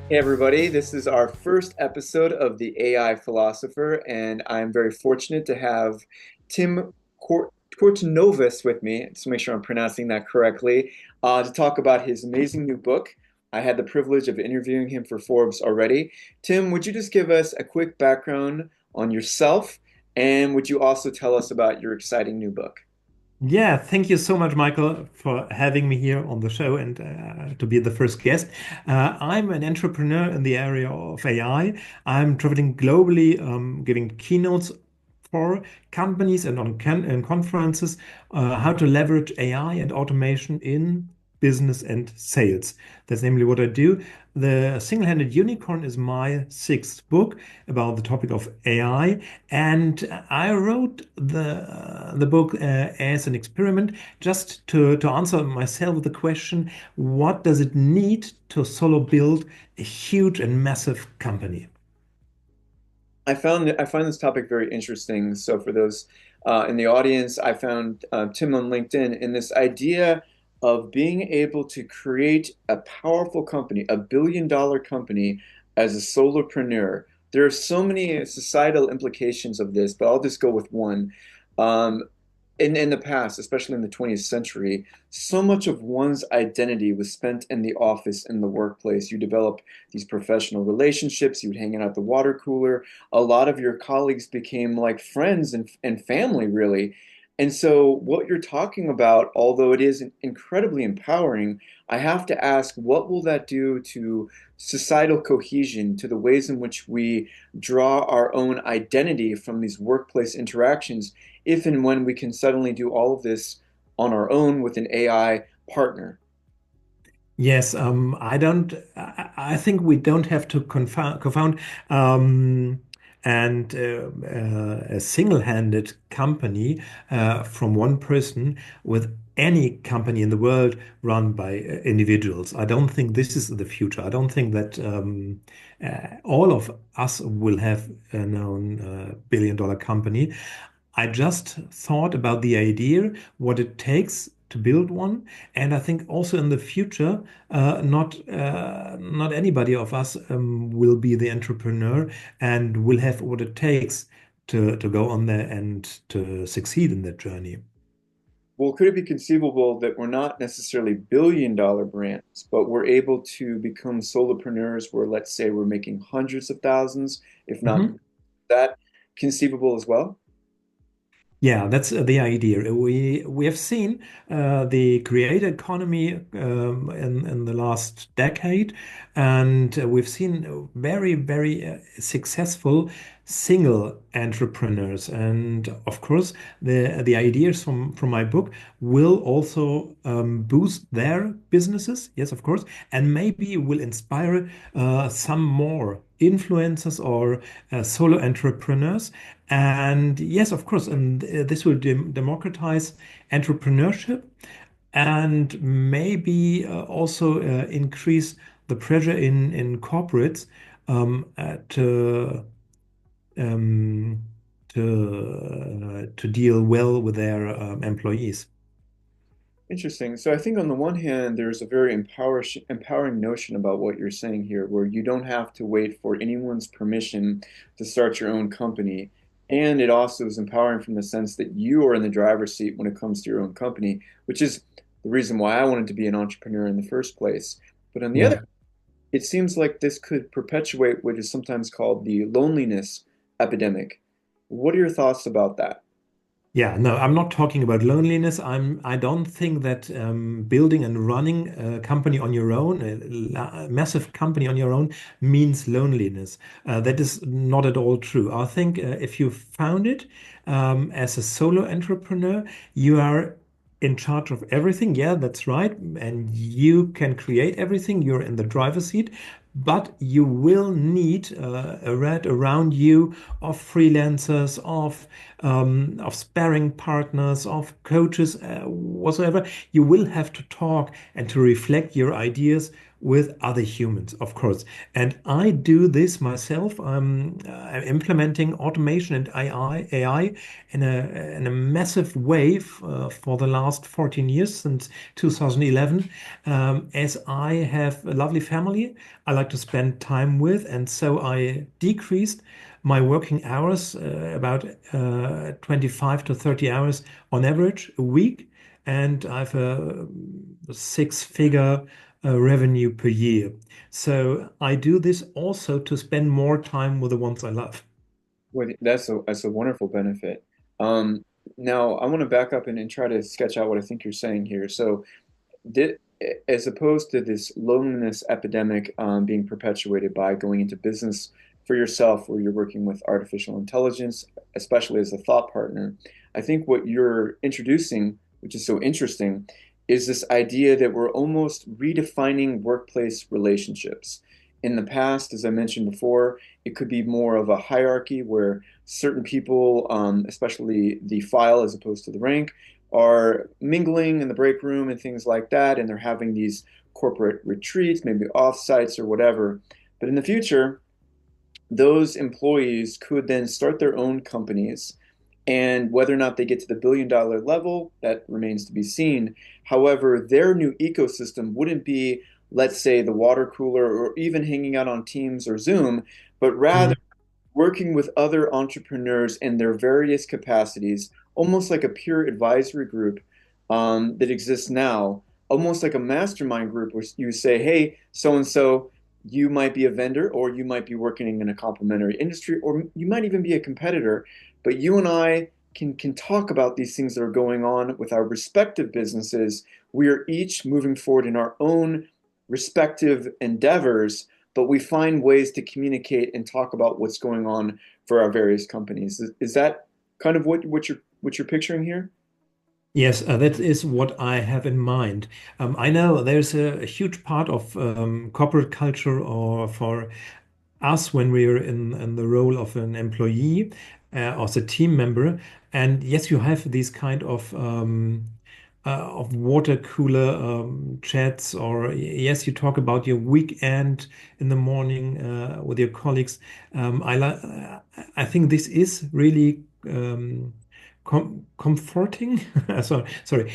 Hey everybody, this is our first episode of the AI Philosopher, and I'm very fortunate to have Tim Cortinovis with me, just to make sure I'm pronouncing that correctly, to talk about his amazing new book. I had the privilege of interviewing him for Forbes already. Tim, would you just give us a quick background on yourself, and would you also tell us about your exciting new book? Yeah, thank you so much, Michael, for having me here on the show and to be the first guest. I'm an entrepreneur in the area of AI. I'm traveling globally, giving keynotes for companies and on conferences, how to leverage AI and automation in business and sales. That's namely what I do. The Single-Handed Unicorn is my sixth book about the topic of AI, and I wrote the book as an experiment just to answer myself the question, what does it need to solo build a huge and massive company? I find this topic very interesting. So for those in the audience, I found Tim on LinkedIn, and this idea of being able to create a powerful company, a $1 billion company as a solopreneur. There are so many societal implications of this, but I'll just go with one. Um, in the past, especially in the 20th century, so much of one's identity was spent in the office, in the workplace. You develop these professional relationships, you would hang out at the water cooler. A lot of your colleagues became like friends and family, really. And so, what you're talking about, although it is incredibly empowering, I have to ask, what will that do to societal cohesion, to the ways in which we draw our own identity from these workplace interactions? If and when we can suddenly do all of this on our own with an AI partner. Yes, I don't. I think we don't have to confound um, and a single-handed company from one person with any company in the world run by individuals. I don't think this is the future. I don't think that all of us will have a known billion-dollar company. I just thought about the idea, what it takes to build one, and I think also in the future, not anybody of us will be the entrepreneur and will have what it takes to go on there and to succeed in that journey. Well, could it be conceivable that we're not necessarily $1 billion brands, but we're able to become solopreneurs where, let's say, we're making hundreds of thousands, if not that, conceivable as well? Yeah, that's the idea. We have seen the creator economy in the last decade, and we've seen very successful single entrepreneurs. And of course, the ideas from my book will also boost their businesses. Yes, of course, and maybe will inspire some more influencers or solo entrepreneurs. And yes, of course, and this will democratize entrepreneurship and maybe also increase the pressure in corporates um, uh, to um, to deal well with their employees. Interesting. So I think on the one hand, there's a very empowering notion about what you're saying here, where you don't have to wait for anyone's permission to start your own company. And it also is empowering from the sense that you are in the driver's seat when it comes to your own company, which is the reason why I wanted to be an entrepreneur in the first place. But on the other, Yeah. it seems like this could perpetuate what is sometimes called the loneliness epidemic. What are your thoughts about that? Yeah, no, I'm not talking about loneliness. I don't think that building and running a company on your own, a massive company on your own, means loneliness. That is not at all true. I think if you found it as a solo entrepreneur, you are in charge of everything. Yeah, that's right. And you can create everything. You're in the driver's seat. But you will need a red around you of freelancers, of sparring partners, of coaches, whatsoever. You will have to talk and to reflect your ideas with other humans, of course. And I do this myself. I'm implementing automation and AI in a massive way for the last 14 years, since 2011. As I have a lovely family I like to spend time with, and so I decreased my working hours about 25 to 30 hours on average a week, and I have a six-figure revenue per year. So I do this also to spend more time with the ones I love. That's a wonderful benefit. Um, Now I want to back up and try to sketch out what I think you're saying here. So Thi- as opposed to this loneliness epidemic being perpetuated by going into business for yourself, where you're working with artificial intelligence, especially as a thought partner, I think what you're introducing, which is so interesting, is this idea that we're almost redefining workplace relationships. In the past, as I mentioned before, it could be more of a hierarchy where certain people, especially the file as opposed to the rank, are mingling in the break room and things like that, and they're having these corporate retreats, maybe offsites or whatever. But in the future, those employees could then start their own companies. And whether or not they get to the billion-dollar level, that remains to be seen. However, their new ecosystem wouldn't be, let's say, the water cooler or even hanging out on Teams or Zoom, but rather Mm, working with other entrepreneurs in their various capacities, almost like a peer advisory group that exists now, almost like a mastermind group where you say, hey, so and so, you might be a vendor, or you might be working in a complementary industry, or you might even be a competitor, but you and I can talk about these things that are going on with our respective businesses. We are each moving forward in our own respective endeavors, but we find ways to communicate and talk about what's going on for our various companies. Is that kind of what you're picturing here? Yes, that is what I have in mind. I know there's a huge part of corporate culture, or for us when we're in the role of an employee or the team member. And yes, you have these kind of water cooler chats, or yes, you talk about your weekend in the morning with your colleagues. I think this is really comforting. Sorry.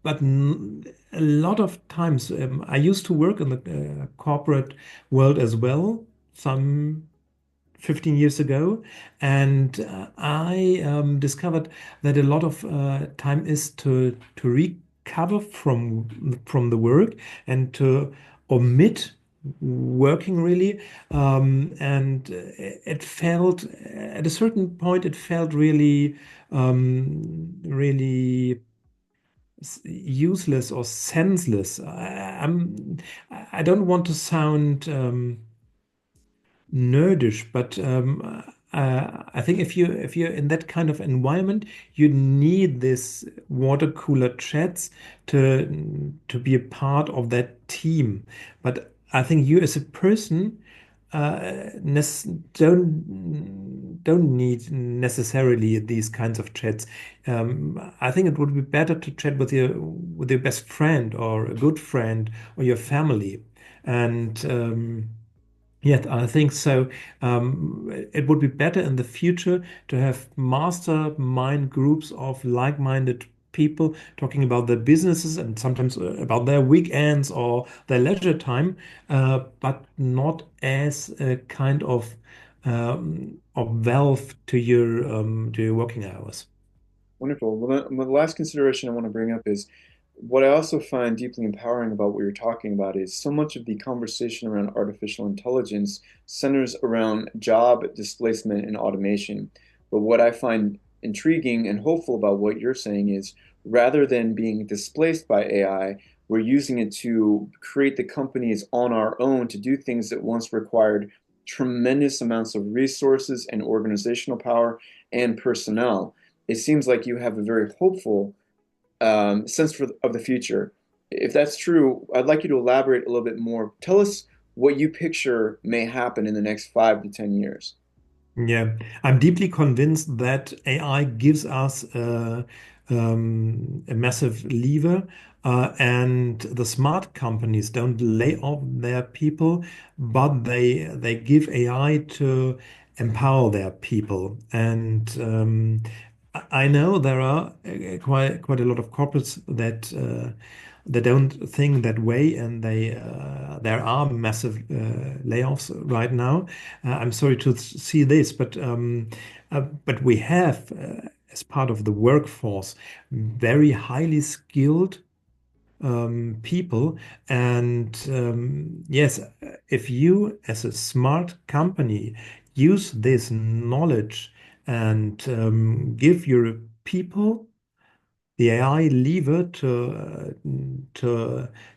But a lot of times, I used to work in the corporate world as well, some 15 years ago, and I discovered that a lot of time is to recover from the work and to omit working really. And it felt at a certain point it felt really useless or senseless. I don't want to sound nerdish, but I think if you're in that kind of environment, you need this water cooler chats to be a part of that team. But I think you as a person don't need necessarily these kinds of chats. I think it would be better to chat with your best friend or a good friend or your family. And yeah, I think so. It would be better in the future to have mastermind groups of like-minded people talking about their businesses and sometimes about their weekends or their leisure time, but not as a kind of valve to your working hours. Wonderful. Well, the last consideration I want to bring up is what I also find deeply empowering about what you're talking about is so much of the conversation around artificial intelligence centers around job displacement and automation. But what I find intriguing and hopeful about what you're saying is rather than being displaced by AI, we're using it to create the companies on our own to do things that once required tremendous amounts of resources and organizational power and personnel. It seems like you have a very hopeful sense of the future. If that's true, I'd like you to elaborate a little bit more. Tell us what you picture may happen in the next 5 to 10 years. Yeah, I'm deeply convinced that AI gives us a massive lever. And the smart companies don't lay off their people, but they give AI to empower their people. And I know there are quite a lot of corporates that don't think that way, and there are massive layoffs right now. I'm sorry to see this, but we have, as part of the workforce, very highly skilled people. And yes, if you, as a smart company, use this knowledge and give your people the AI lever to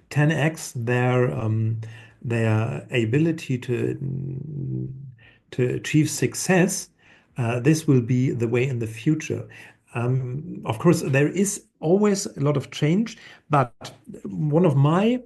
10x their ability to achieve success. This will be the way in the future. Of course, there is always a lot of change, but one of my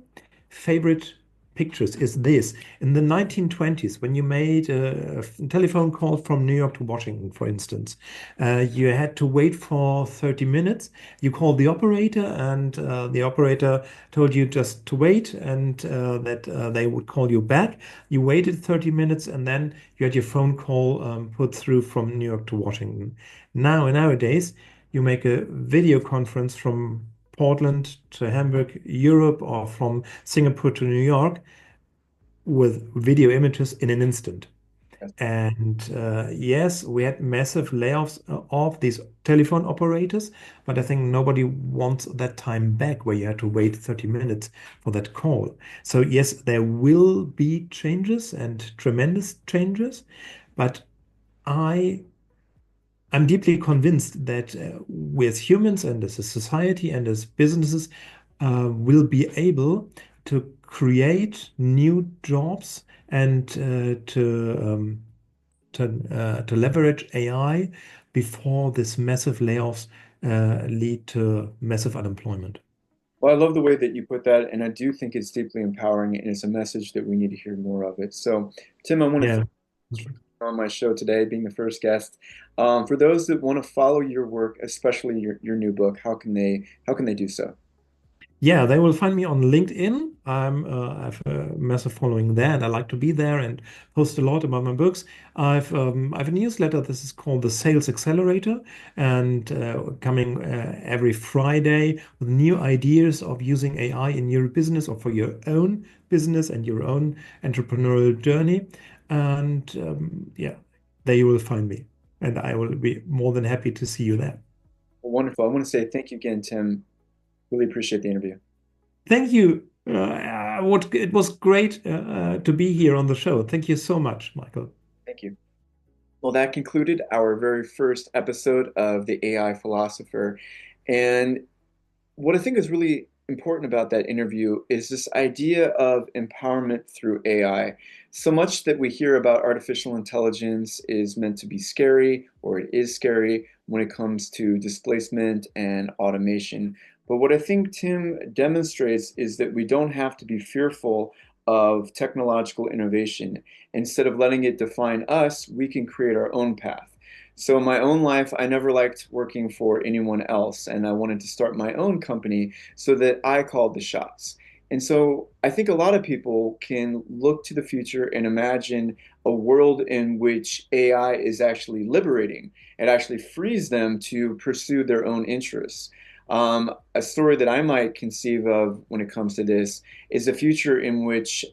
favorite pictures is this. In the 1920s, when you made a telephone call from New York to Washington, for instance, you had to wait for 30 minutes. You called the operator, and the operator told you just to wait, and that they would call you back. You waited 30 minutes, and then you had your phone call put through from New York to Washington. Nowadays, you make a video conference from Portland to Hamburg, Europe, or from Singapore to New York with video images in an instant. Yes. And yes, we had massive layoffs of these telephone operators, but I think nobody wants that time back where you had to wait 30 minutes for that call. So yes, there will be changes and tremendous changes, but I I'm deeply convinced that we as humans and as a society and as businesses will be able to create new jobs and to leverage AI before this massive layoffs lead to massive unemployment. Well, I love the way that you put that, and I do think it's deeply empowering, and it's a message that we need to hear more of it. So, Tim, I want to Yeah. thank you on my show today, being the first guest. For those that want to follow your work, especially your new book, how can they do so? Yeah, they will find me on LinkedIn. I have a massive following there, and I like to be there and post a lot about my books. I have a newsletter. This is called the Sales Accelerator, and coming every Friday with new ideas of using AI in your business or for your own business and your own entrepreneurial journey. And yeah, there you will find me, and I will be more than happy to see you there. Well, wonderful. I want to say thank you again, Tim. Really appreciate the interview. Thank you. It was great to be here on the show. Thank you so much, Michael. Thank you. Well, that concluded our very first episode of the AI Philosopher. And what I think is really important about that interview is this idea of empowerment through AI. So much that we hear about artificial intelligence is meant to be scary, or it is scary when it comes to displacement and automation. But what I think Tim demonstrates is that we don't have to be fearful of technological innovation. Instead of letting it define us, we can create our own path. So in my own life, I never liked working for anyone else, and I wanted to start my own company so that I called the shots. And so I think a lot of people can look to the future and imagine a world in which AI is actually liberating. It actually frees them to pursue their own interests. A story that I might conceive of when it comes to this is a future in which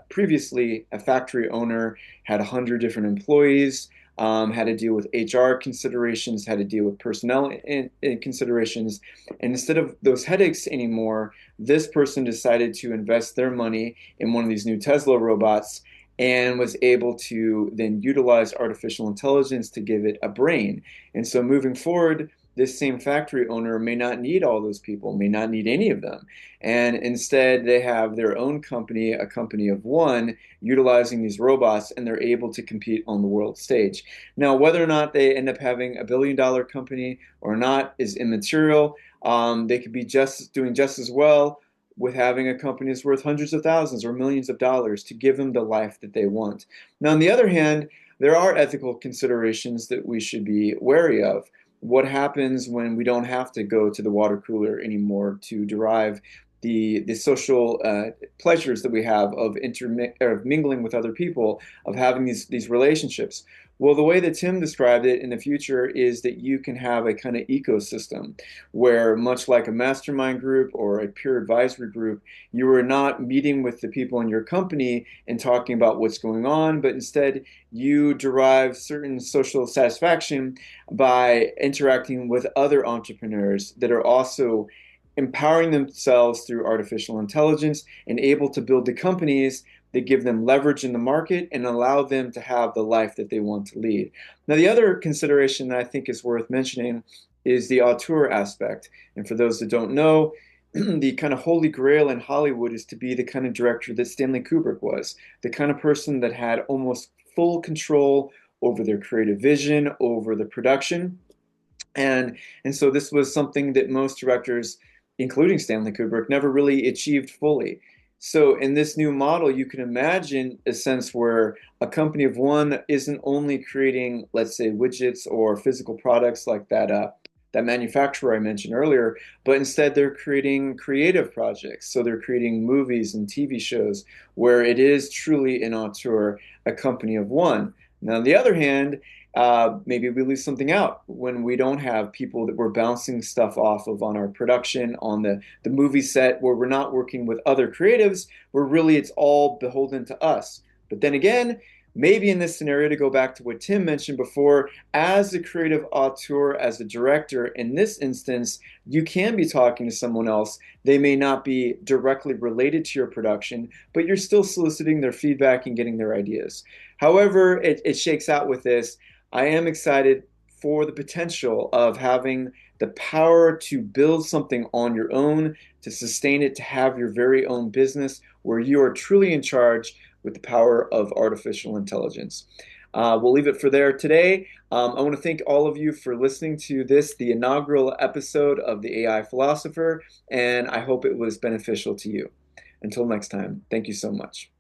previously a factory owner had 100 different employees, had to deal with HR considerations, had to deal with personnel in considerations. And instead of those headaches anymore, this person decided to invest their money in one of these new Tesla robots and was able to then utilize artificial intelligence to give it a brain. And so moving forward, this same factory owner may not need all those people, may not need any of them. And instead, they have their own company, a company of one, utilizing these robots, and they're able to compete on the world stage. Now, whether or not they end up having a billion-dollar company or not is immaterial. They could be just doing just as well with having a company that's worth hundreds of thousands or millions of dollars to give them the life that they want. Now, on the other hand, there are ethical considerations that we should be wary of. what happens when we don't have to go to the water cooler anymore to derive the social pleasures that we have of mingling with other people, of having these relationships. Well, the way that Tim described it in the future is that you can have a kind of ecosystem where, much like a mastermind group or a peer advisory group, you are not meeting with the people in your company and talking about what's going on, but instead you derive certain social satisfaction by interacting with other entrepreneurs that are also empowering themselves through artificial intelligence and able to build the companies that give them leverage in the market and allow them to have the life that they want to lead. Now, the other consideration that I think is worth mentioning is the auteur aspect. And for those that don't know, the kind of holy grail in Hollywood is to be the kind of director that Stanley Kubrick was, the kind of person that had almost full control over their creative vision, over the production. And so this was something that most directors, including Stanley Kubrick, never really achieved fully. So in this new model, you can imagine a sense where a company of one isn't only creating, let's say, widgets or physical products like that manufacturer I mentioned earlier, but instead they're creating creative projects. So they're creating movies and TV shows where it is truly an auteur, a company of one. Now, on the other hand, maybe we lose something out when we don't have people that we're bouncing stuff off of on our production, on the movie set, where we're not working with other creatives, where really it's all beholden to us. But then again, maybe in this scenario, to go back to what Tim mentioned before, as a creative auteur, as a director, in this instance, you can be talking to someone else. They may not be directly related to your production, but you're still soliciting their feedback and getting their ideas. However, it shakes out with this. I am excited for the potential of having the power to build something on your own, to sustain it, to have your very own business where you are truly in charge with the power of artificial intelligence. We'll leave it for there today. I want to thank all of you for listening to this, the inaugural episode of the AI Philosopher, and I hope it was beneficial to you. Until next time, thank you so much.